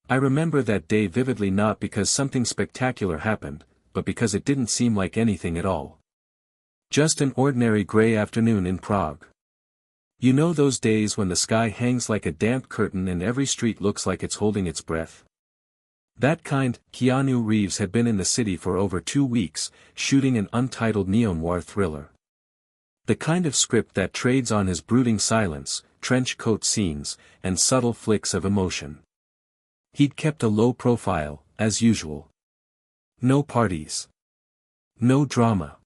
I remember that day vividly, not because something spectacular happened, but because it didn't seem like anything at all. Just an ordinary gray afternoon in Prague. You know those days when the sky hangs like a damp curtain and every street looks like it's holding its breath? That kind. Keanu Reeves had been in the city for over 2 weeks, shooting an untitled neo-noir thriller. The kind of script that trades on his brooding silence, trench coat scenes, and subtle flicks of emotion. He'd kept a low profile, as usual. No parties. No drama.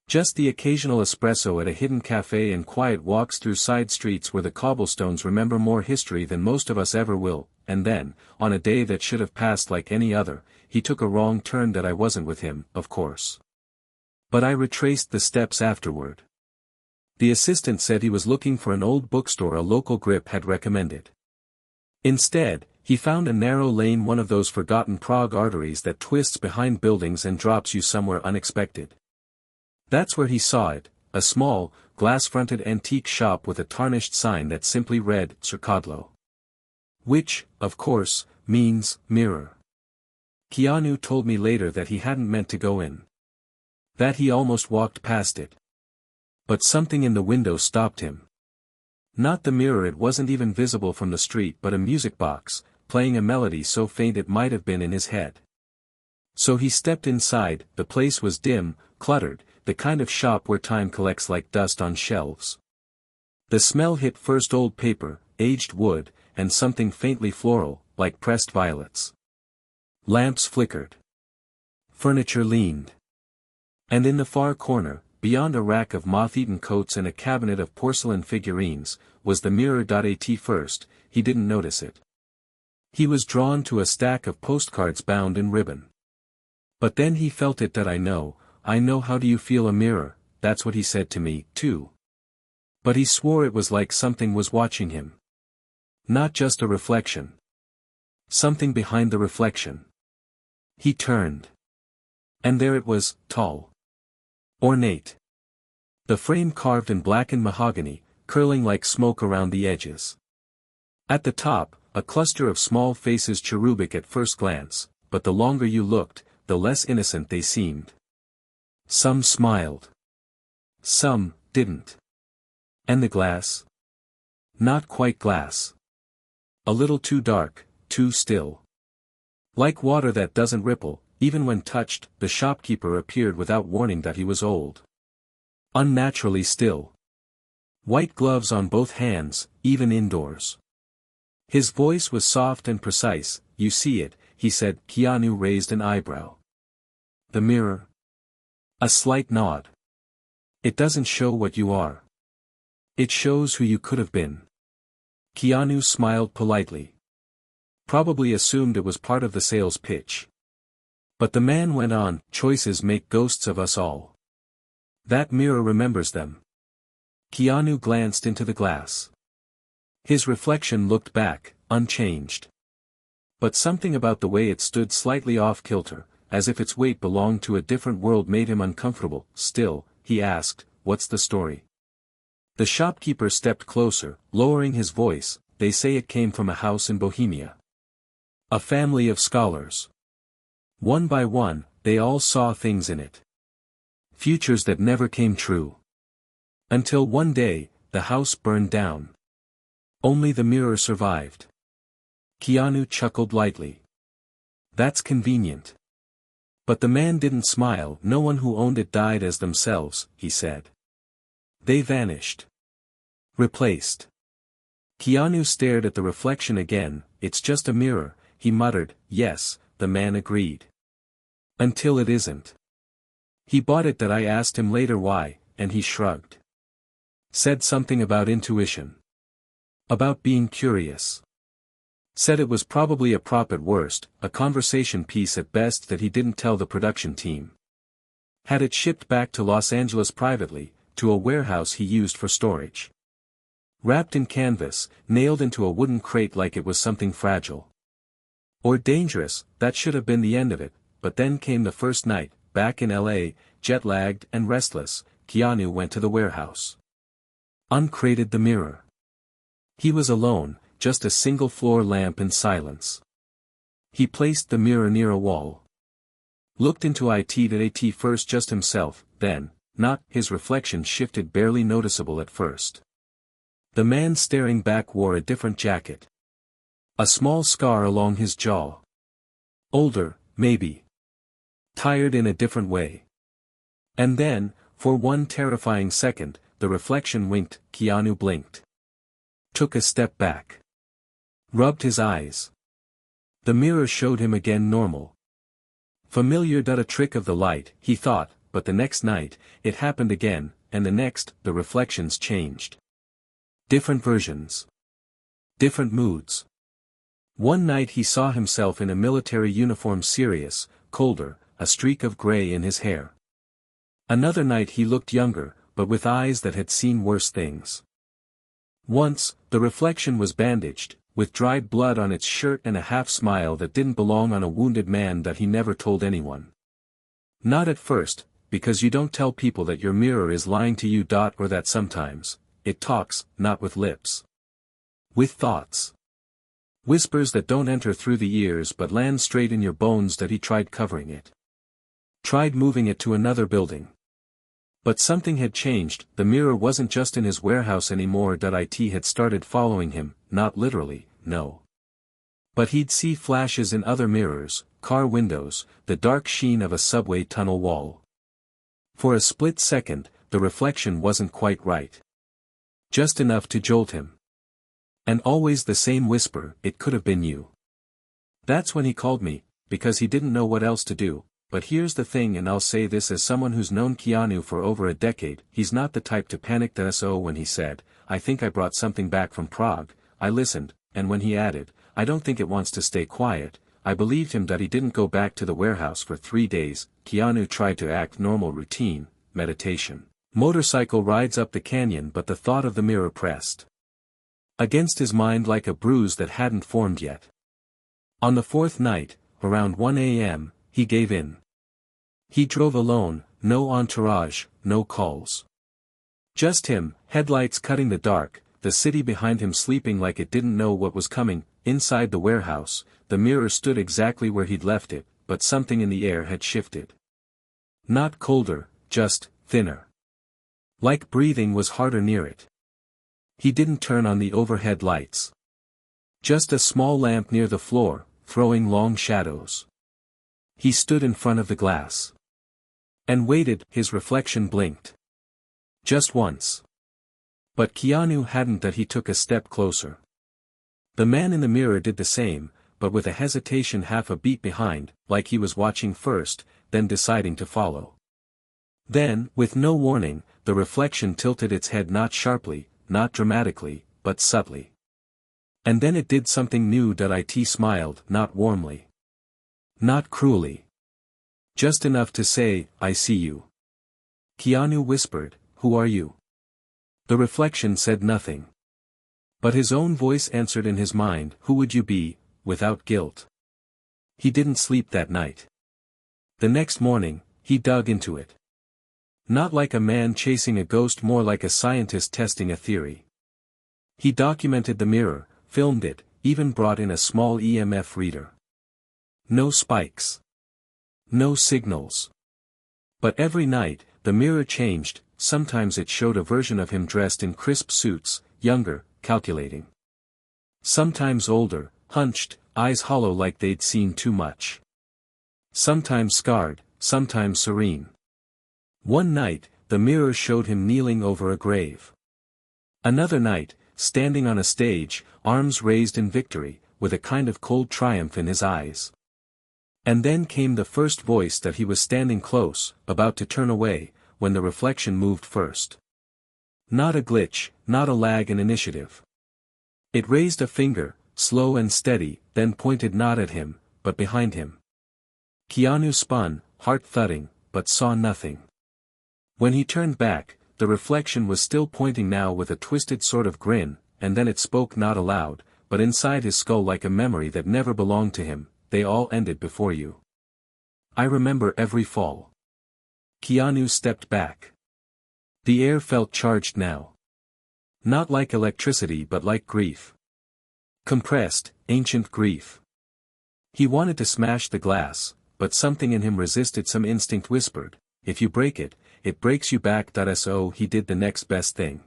Just the occasional espresso at a hidden cafe and quiet walks through side streets where the cobblestones remember more history than most of us ever will. And then, on a day that should have passed like any other, he took a wrong turn that I wasn't with him, of course. But I retraced the steps afterward. The assistant said he was looking for an old bookstore a local grip had recommended. Instead, he found a narrow lane, one of those forgotten Prague arteries that twists behind buildings and drops you somewhere unexpected. That's where he saw it, a small, glass-fronted antique shop with a tarnished sign that simply read, Zrcadlo. Which, of course, means, mirror. Keanu told me later that he hadn't meant to go in. That he almost walked past it. But something in the window stopped him. Not the mirror, it wasn't even visible from the street, but a music box, playing a melody so faint it might have been in his head. So he stepped inside. The place was dim, cluttered, the kind of shop where time collects like dust on shelves. The smell hit first: old paper, aged wood, and something faintly floral, like pressed violets. Lamps flickered. Furniture leaned. And in the far corner, beyond a rack of moth-eaten coats and a cabinet of porcelain figurines, was the mirror.At first, he didn't notice it. He was drawn to a stack of postcards bound in ribbon. But then he felt it. That I know how do you feel, a mirror, that's what he said to me, too. But he swore it was like something was watching him. Not just a reflection. Something behind the reflection. He turned. And there it was, tall. Ornate. The frame carved in blackened mahogany, curling like smoke around the edges. At the top, a cluster of small faces, cherubic at first glance, but the longer you looked, the less innocent they seemed. Some smiled. Some didn't. And the glass? Not quite glass. A little too dark, too still. Like water that doesn't ripple, even when touched. The shopkeeper appeared without warning. That he was old. Unnaturally still. White gloves on both hands, even indoors. His voice was soft and precise. You see it, he said. Keanu raised an eyebrow. The mirror? A slight nod. It doesn't show what you are. It shows who you could have been. Keanu smiled politely. Probably assumed it was part of the sales pitch. But the man went on, choices make ghosts of us all. That mirror remembers them. Keanu glanced into the glass. His reflection looked back, unchanged. But something about the way it stood slightly off kilter, as if its weight belonged to a different world, made him uncomfortable. Still, he asked, what's the story? The shopkeeper stepped closer, lowering his voice. They say it came from a house in Bohemia. A family of scholars. One by one, they all saw things in it. Futures that never came true. Until one day, the house burned down. Only the mirror survived. Keanu chuckled lightly. That's convenient. But the man didn't smile. No one who owned it died as themselves, he said. They vanished. Replaced. Keanu stared at the reflection again. It's just a mirror, he muttered. Yes, the man agreed. Until it isn't. He bought it. That I asked him later why, and he shrugged. Said something about intuition. About being curious. Said it was probably a prop at worst, a conversation piece at best that he didn't tell the production team. Had it shipped back to Los Angeles privately, to a warehouse he used for storage. Wrapped in canvas, nailed into a wooden crate like it was something fragile. Or dangerous. That should have been the end of it, but then came the first night, back in LA, jet-lagged and restless. Keanu went to the warehouse. Uncrated the mirror. He was alone, just a single floor lamp and silence. He placed the mirror near a wall. Looked into it first just himself, then, not, his reflection shifted barely noticeable at first. The man staring back wore a different jacket. A small scar along his jaw. Older, maybe. Tired in a different way. And then, for one terrifying second, the reflection winked. Keanu blinked. Took a step back. Rubbed his eyes. The mirror showed him again normal. Familiar. A trick of the light, he thought, but the next night, it happened again, and the next, the reflections changed. Different versions. Different moods. One night he saw himself in a military uniform, serious, colder, a streak of gray in his hair. Another night he looked younger, but with eyes that had seen worse things. Once, the reflection was bandaged, with dried blood on its shirt and a half-smile that didn't belong on a wounded man that he never told anyone. Not at first, because you don't tell people that your mirror is lying to you. Or that sometimes, it talks, not with lips. With thoughts. Whispers that don't enter through the ears but land straight in your bones. That he tried covering it. Tried moving it to another building. But something had changed. The mirror wasn't just in his warehouse anymore. It had started following him, not literally, no. But he'd see flashes in other mirrors, car windows, the dark sheen of a subway tunnel wall. For a split second, the reflection wasn't quite right. Just enough to jolt him. And always the same whisper, "It could have been you." That's when he called me, because he didn't know what else to do. But here's the thing, and I'll say this as someone who's known Keanu for over a decade, he's not the type to panic. So when he said, "I think I brought something back from Prague," I listened, and when he added, "I don't think it wants to stay quiet," I believed him. That he didn't go back to the warehouse for 3 days. Keanu tried to act normal, routine, meditation, motorcycle rides up the canyon, but the thought of the mirror pressed against his mind like a bruise that hadn't formed yet. On the 4th night, around 1 a.m., he gave in. He drove alone, no entourage, no calls. Just him, headlights cutting the dark, the city behind him sleeping like it didn't know what was coming. Inside the warehouse, the mirror stood exactly where he'd left it, but something in the air had shifted. Not colder, just thinner. Like breathing was harder near it. He didn't turn on the overhead lights. Just a small lamp near the floor, throwing long shadows. He stood in front of the glass. And waited. His reflection blinked. Just once. But Keanu hadn't. That he took a step closer. The man in the mirror did the same, but with a hesitation, half a beat behind, like he was watching first, then deciding to follow. Then, with no warning, the reflection tilted its head, not sharply, not dramatically, but subtly. And then it did something new. It smiled, not warmly. Not cruelly. Just enough to say, "I see you." Keanu whispered, "Who are you?" The reflection said nothing. But his own voice answered in his mind, "Who would you be, without guilt?" He didn't sleep that night. The next morning, he dug into it. Not like a man chasing a ghost, more like a scientist testing a theory. He documented the mirror, filmed it, even brought in a small EMF reader. No spikes. No signals. But every night, the mirror changed. Sometimes it showed a version of him dressed in crisp suits, younger, calculating. Sometimes older, hunched, eyes hollow like they'd seen too much. Sometimes scarred, sometimes serene. One night, the mirror showed him kneeling over a grave. Another night, standing on a stage, arms raised in victory, with a kind of cold triumph in his eyes. And then came the first voice that he was standing close, about to turn away, when the reflection moved first. Not a glitch, not a lag in initiative. It raised a finger, slow and steady, then pointed not at him, but behind him. Keanu spun, heart thudding, but saw nothing. When he turned back, the reflection was still pointing, now with a twisted sort of grin, and then it spoke, not aloud, but inside his skull, like a memory that never belonged to him. "They all ended before you. I remember every fall." Keanu stepped back. The air felt charged now. Not like electricity, but like grief. Compressed, ancient grief. He wanted to smash the glass, but something in him resisted. Some instinct whispered, if you break it, it breaks you back. So he did the next best thing.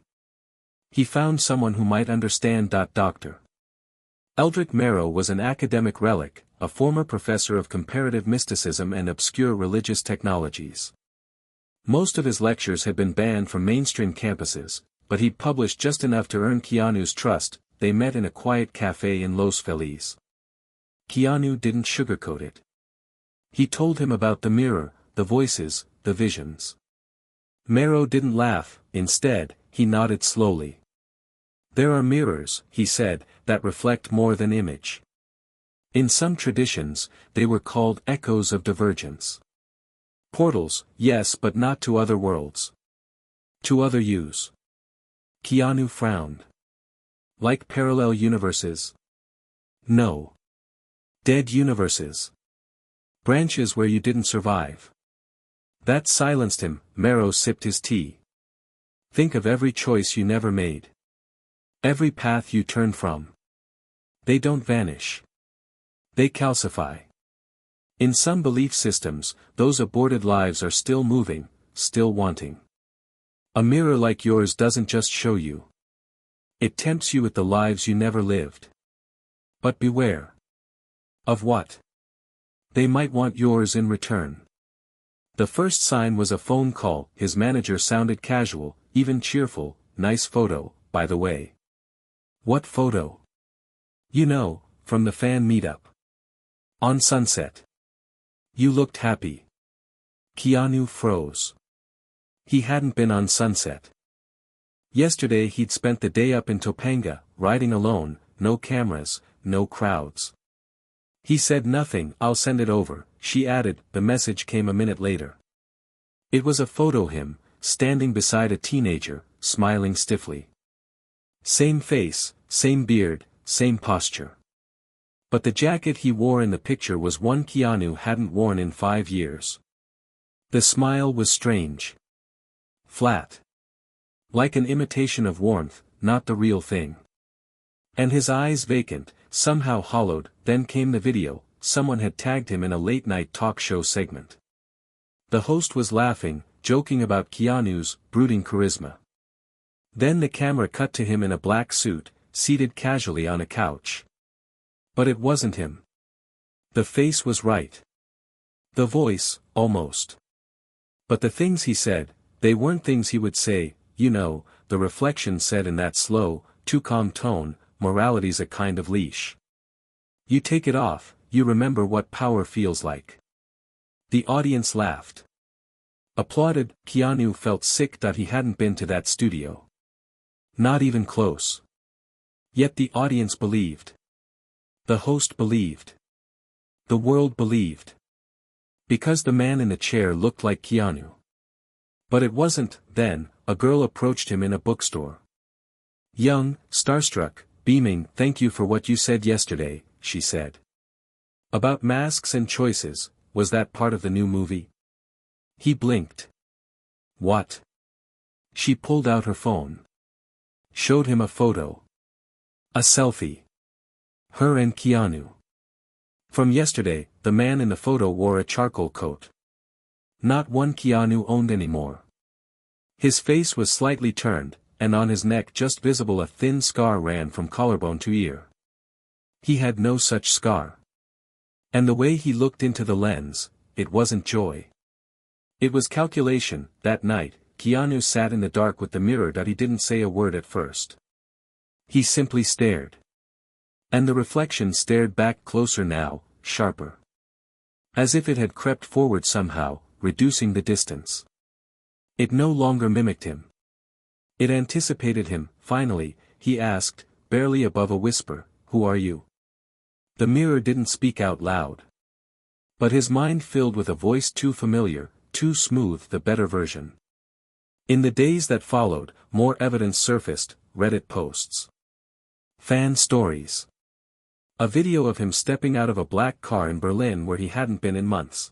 He found someone who might understand. Dr. Eldrick Merrow was an academic relic, a former professor of comparative mysticism and obscure religious technologies. Most of his lectures had been banned from mainstream campuses, but he'd published just enough to earn Keanu's trust. They met in a quiet cafe in Los Feliz. Keanu didn't sugarcoat it. He told him about the mirror, the voices, the visions. Merrow didn't laugh, instead, he nodded slowly. There are mirrors, he said, that reflect more than image. In some traditions, they were called echoes of divergence. Portals, yes, but not to other worlds. To other yous. Keanu frowned. Like parallel universes? No. Dead universes. Branches where you didn't survive. That silenced him. Merrow sipped his tea. Think of every choice you never made. Every path you turned from. They don't vanish. They calcify. In some belief systems, those aborted lives are still moving, still wanting. A mirror like yours doesn't just show you. It tempts you with the lives you never lived. But beware. Of what? They might want yours in return. The first sign was a phone call. His manager sounded casual, even cheerful. Nice photo, by the way. What photo? You know, from the fan meetup. On Sunset. You looked happy. Keanu froze. He hadn't been on Sunset. Yesterday he'd spent the day up in Topanga, riding alone, no cameras, no crowds. He said nothing. I'll send it over, she added. The message came a minute later. It was a photo him, standing beside a teenager, smiling stiffly. Same face, same beard, same posture. But the jacket he wore in the picture was one Keanu hadn't worn in 5 years. The smile was strange. Flat. Like an imitation of warmth, not the real thing. And his eyes vacant, somehow hollowed. Then came the video. Someone had tagged him in a late-night talk show segment. The host was laughing, joking about Keanu's brooding charisma. Then the camera cut to him in a black suit, seated casually on a couch. But it wasn't him. The face was right. The voice, almost. But the things he said, they weren't things he would say. You know, the reflection said in that slow, too calm tone, morality's a kind of leash. You take it off, you remember what power feels like. The audience laughed. Applauded. Keanu felt sick that he hadn't been to that studio. Not even close. Yet the audience believed. The host believed. The world believed. Because the man in the chair looked like Keanu. But it wasn't. Then, a girl approached him in a bookstore. Young, starstruck, beaming. Thank you for what you said yesterday, she said. About masks and choices, was that part of the new movie? He blinked. What? She pulled out her phone. Showed him a photo. A selfie. Her and Keanu. From yesterday, the man in the photo wore a charcoal coat. Not one Keanu owned anymore. His face was slightly turned, and on his neck just visible a thin scar ran from collarbone to ear. He had no such scar. And the way he looked into the lens, it wasn't joy. It was calculation. That night, Keanu sat in the dark with the mirror. He didn't say a word at first. He simply stared. And the reflection stared back closer now, sharper. As if it had crept forward somehow, reducing the distance. It no longer mimicked him. It anticipated him. Finally, he asked, barely above a whisper, "Who are you?" The mirror didn't speak out loud. But his mind filled with a voice too familiar, too smooth. The better version. In the days that followed, more evidence surfaced. Reddit posts. Fan stories. A video of him stepping out of a black car in Berlin where he hadn't been in months.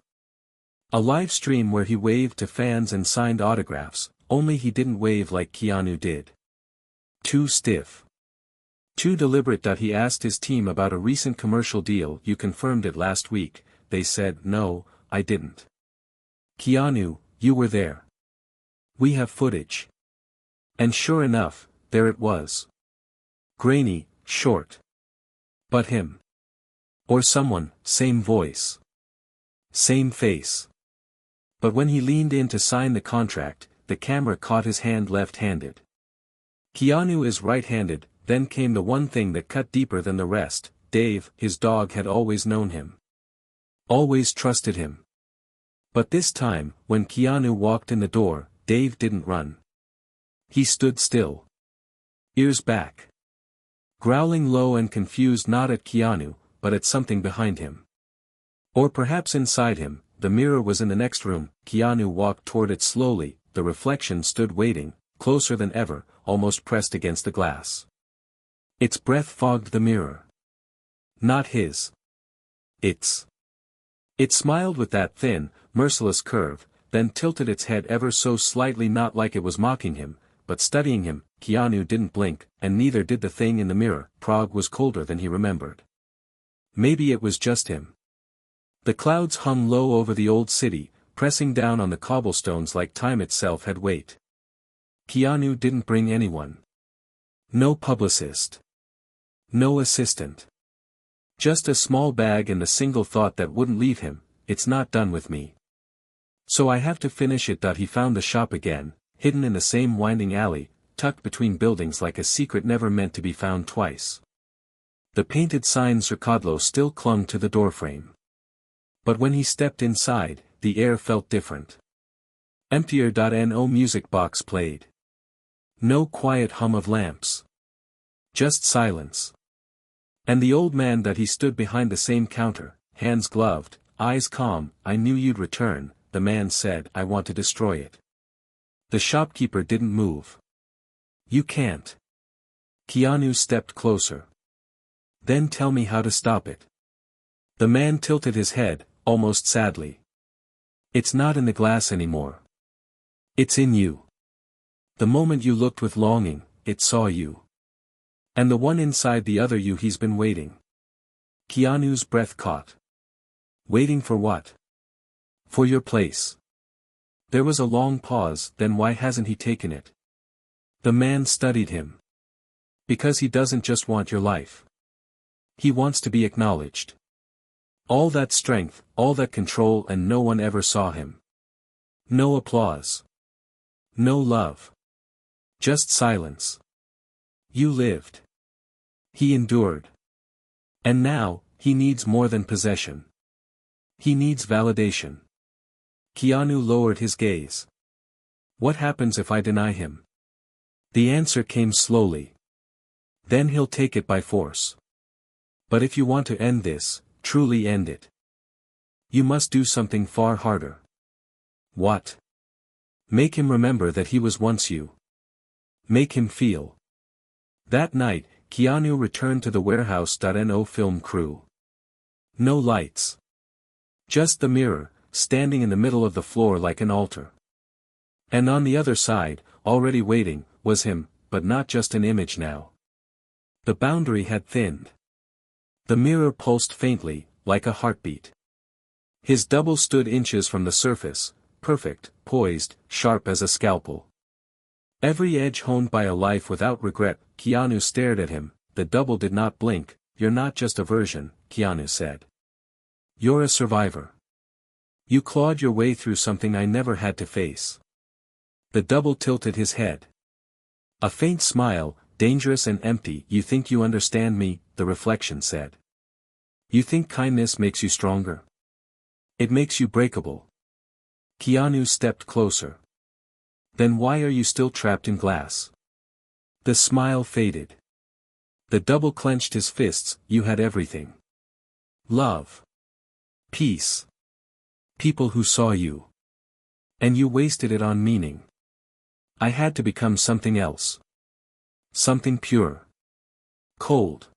A live stream where he waved to fans and signed autographs, only he didn't wave like Keanu did. Too stiff. Too deliberate. He asked his team about a recent commercial deal. You confirmed it last week. They said, no, I didn't. Keanu, you were there. We have footage. And sure enough, there it was. Grainy, short. But him. Or someone, same voice. Same face. But when he leaned in to sign the contract, the camera caught his hand left-handed. Keanu is right-handed. Then came the one thing that cut deeper than the rest. Dave, his dog, had always known him. Always trusted him. But this time, when Keanu walked in the door, Dave didn't run. He stood still. Ears back. Growling low and confused, not at Keanu, but at something behind him. Or perhaps inside him. The mirror was in the next room. Keanu walked toward it slowly. The reflection stood waiting, closer than ever, almost pressed against the glass. Its breath fogged the mirror. Not his. Its. It smiled with that thin, merciless curve, then tilted its head ever so slightly, not like it was mocking him, but studying him. Keanu didn't blink, and neither did the thing in the mirror. Prague was colder than he remembered. Maybe it was just him. The clouds hung low over the old city, pressing down on the cobblestones like time itself had weight. Keanu didn't bring anyone. No publicist. No assistant. Just a small bag and the single thought that wouldn't leave him: it's not done with me. So I have to finish it. He found the shop again, hidden in the same winding alley, tucked between buildings like a secret never meant to be found twice. The painted sign Zrcadlo still clung to the doorframe. But when he stepped inside, the air felt different. Emptier. No music box played. No quiet hum of lamps. Just silence. And the old man he stood behind the same counter, hands gloved, eyes calm. I knew you'd return, the man said. I want to destroy it. The shopkeeper didn't move. You can't. Keanu stepped closer. Then tell me how to stop it. The man tilted his head, almost sadly. It's not in the glass anymore. It's in you. The moment you looked with longing, it saw you. And the one inside the other you. He's been waiting. Keanu's breath caught. Waiting for what? For your place. There was a long pause. Then why hasn't he taken it? The man studied him. Because he doesn't just want your life. He wants to be acknowledged. All that strength, all that control, and no one ever saw him. No applause. No love. Just silence. You lived. He endured. And now, he needs more than possession. He needs validation. Keanu lowered his gaze. What happens if I deny him? The answer came slowly. Then he'll take it by force. But if you want to end this, truly end it, you must do something far harder. What? Make him remember that he was once you. Make him feel. That night, Keanu returned to the warehouse.No film crew. No lights. Just the mirror, standing in the middle of the floor like an altar. And on the other side, already waiting, was him, but not just an image now. The boundary had thinned. The mirror pulsed faintly, like a heartbeat. His double stood inches from the surface, perfect, poised, sharp as a scalpel. Every edge honed by a life without regret. Keanu stared at him. The double did not blink. You're not just a version, Keanu said. You're a survivor. You clawed your way through something I never had to face. The double tilted his head. A faint smile, dangerous and empty. You think you understand me, the reflection said. You think kindness makes you stronger? It makes you breakable. Keanu stepped closer. Then why are you still trapped in glass? The smile faded. The double clenched his fists. You had everything. Love. Peace. People who saw you. And you wasted it on meaning. I had to become something else. Something pure. Cold.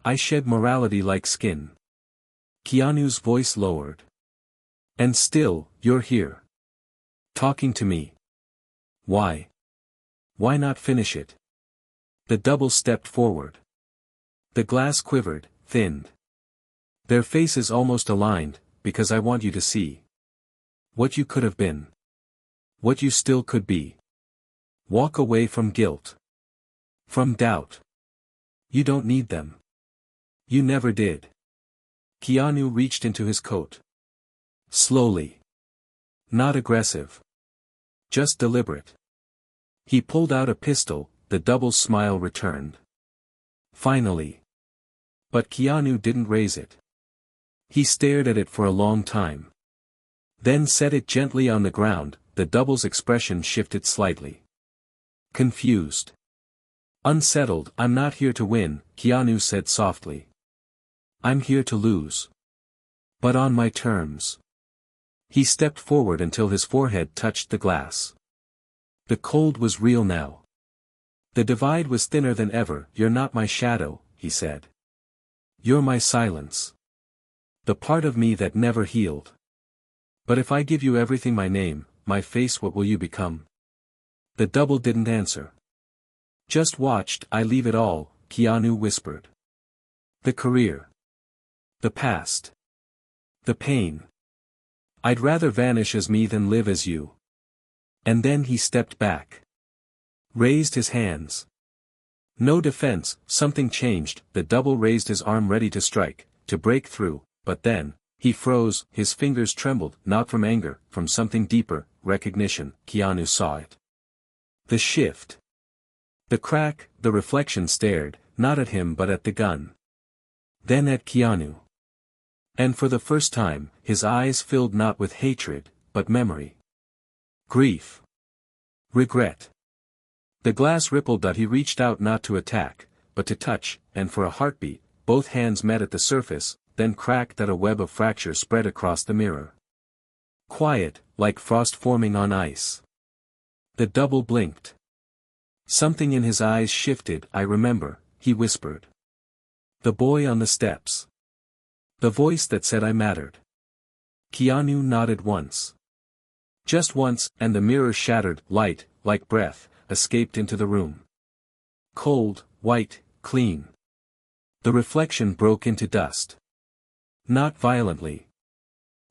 I shed morality like skin. Keanu's voice lowered. And still, you're here. Talking to me. Why? Why not finish it? The double stepped forward. The glass quivered, thinned. Their faces almost aligned, because I want you to see what you could have been. What you still could be. Walk away from guilt. From doubt. You don't need them. You never did. Keanu reached into his coat. Slowly. Not aggressive. Just deliberate. He pulled out a pistol, the double smile returned. Finally. But Keanu didn't raise it. He stared at it for a long time. Then set it gently on the ground. The double's expression shifted slightly. Confused. Unsettled. I'm not here to win, Keanu said softly. I'm here to lose. But on my terms. He stepped forward until his forehead touched the glass. The cold was real now. The divide was thinner than ever. You're not my shadow, he said. You're my silence. The part of me that never healed. But if I give you everything, my name, my face, what will you become? The double didn't answer. Just watched. I leave it all, Keanu whispered. The career. The past. The pain. I'd rather vanish as me than live as you. And then he stepped back. Raised his hands. No defense. Something changed. The double raised his arm ready to strike, to break through, but then, he froze. His fingers trembled, not from anger, from something deeper, recognition. Keanu saw it. The shift. The crack. The reflection stared, not at him but at the gun. Then at Keanu. And for the first time, his eyes filled not with hatred, but memory. Grief. Regret. The glass rippled. He reached out not to attack, but to touch, and for a heartbeat, both hands met at the surface, then cracked. That a web of fracture spread across the mirror. Quiet, like frost forming on ice. The double blinked. Something in his eyes shifted. I remember, he whispered. The boy on the steps. The voice that said I mattered. Keanu nodded once. Just once, and the mirror shattered. Light, like breath, escaped into the room. Cold, white, clean. The reflection broke into dust. Not violently.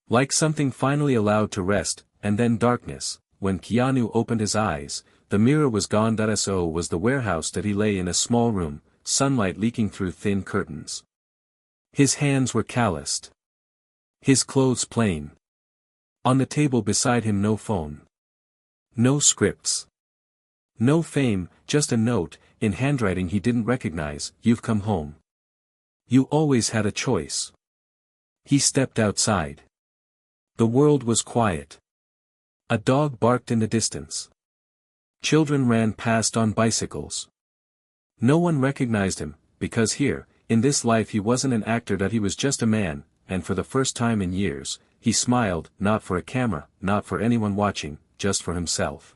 Like something finally allowed to rest, and then darkness. When Keanu opened his eyes, the mirror was gone. So was the warehouse that he lay in, a small room, sunlight leaking through thin curtains. His hands were calloused. His clothes plain. On the table beside him no phone. No scripts. No fame, just a note, in handwriting he didn't recognize. You've come home. You always had a choice. He stepped outside. The world was quiet. A dog barked in the distance. Children ran past on bicycles. No one recognized him, because here, in this life, he wasn't an actor. That he was just a man, and for the first time in years, he smiled, not for a camera, not for anyone watching, just for himself.